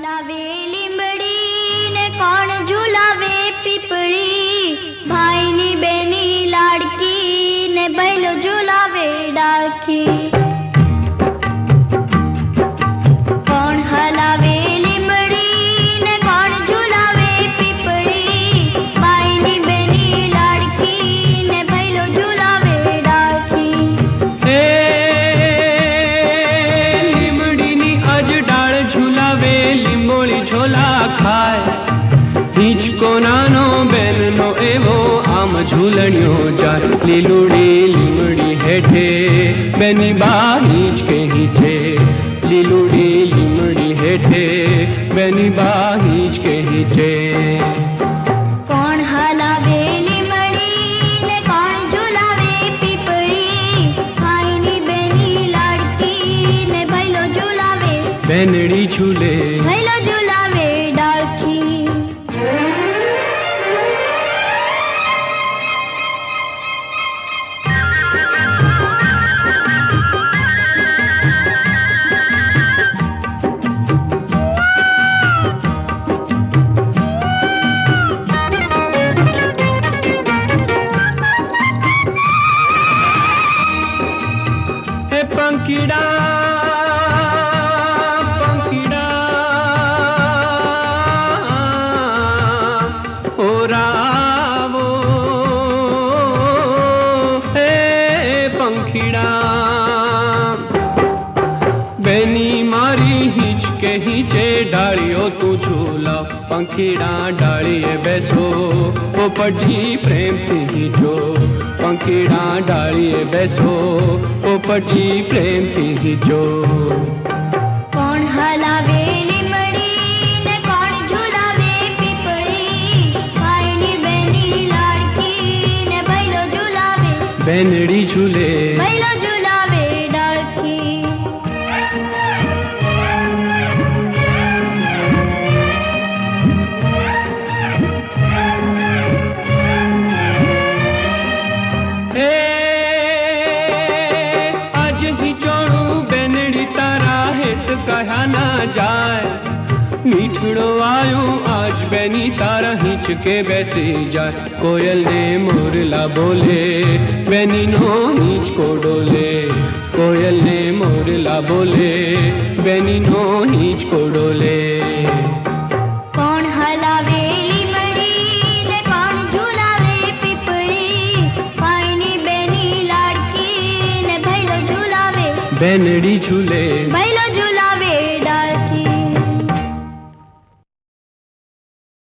हलावे લીંબડી ને કોણ ઝુલાવે પીપળી, ભાઈની બેની લાડકી ને बैलो ઝુલાવે ડાળખી। કોણ હલાવે લીંબડી ને કોણ ઝુલાવે પીપળી, ભાઈની બેની લાડકી ને बैलो ઝુલાવે ડાળખી। झुलावे લીંબોળી झोला खाय, हिंचको नानो बेननो एवो आम झूलणियो जाय। લીલુડી લીમડી हेठे बेनी बा हिंचके हिंचे, લીલુડી લીમડી हेठे बेनी बा हिंचके हिंचे। કોણ હલાવે લીંબડી ને કોણ ઝુલાવે પીપળી, ભાઈની બેની લાડકી ને बैलो ઝુલાવે, बेनड़ी झूले बैलो ઝુલાવે ડાળખી। हे पंखीड़ा पंखीड़ा हो रावो, हे पंखीड़ा बेनी मारी हिंचके हिंचे डालियो तू झूला। पंखीड़ा डालिए बैसो पोपटी प्रेम थी हिंचो, पंखीड़ा डालिए बैसो पोपटी प्रेम थी हिंचो। કોણ હલાવે લીંબડી ને કોણ ઝુલાવે પીપળી, ભાઈની બેની લાડકી ને बैलो ઝુલાવે, बेनड़ी झूले बैलो ઝુલાવે ડાળખી। आज हिंचोड़ू बेनड़ी तारा हेत कहा ना जाए, मीठड़ो आयो आज बेनी तारा हिंचके बैसी जाए। कोयल ने मोरला बोले बेनी नो हिंच को डोले, कोयल ने मोरला बोले बेनी नो हिंच को डोले। કોણ હલાવે લીંબડી ને કોણ ઝુલાવે પીપળી, ભાઈની બેની લાડકી ને बैलो ઝુલાવે, बेनड़ी झूले बैलो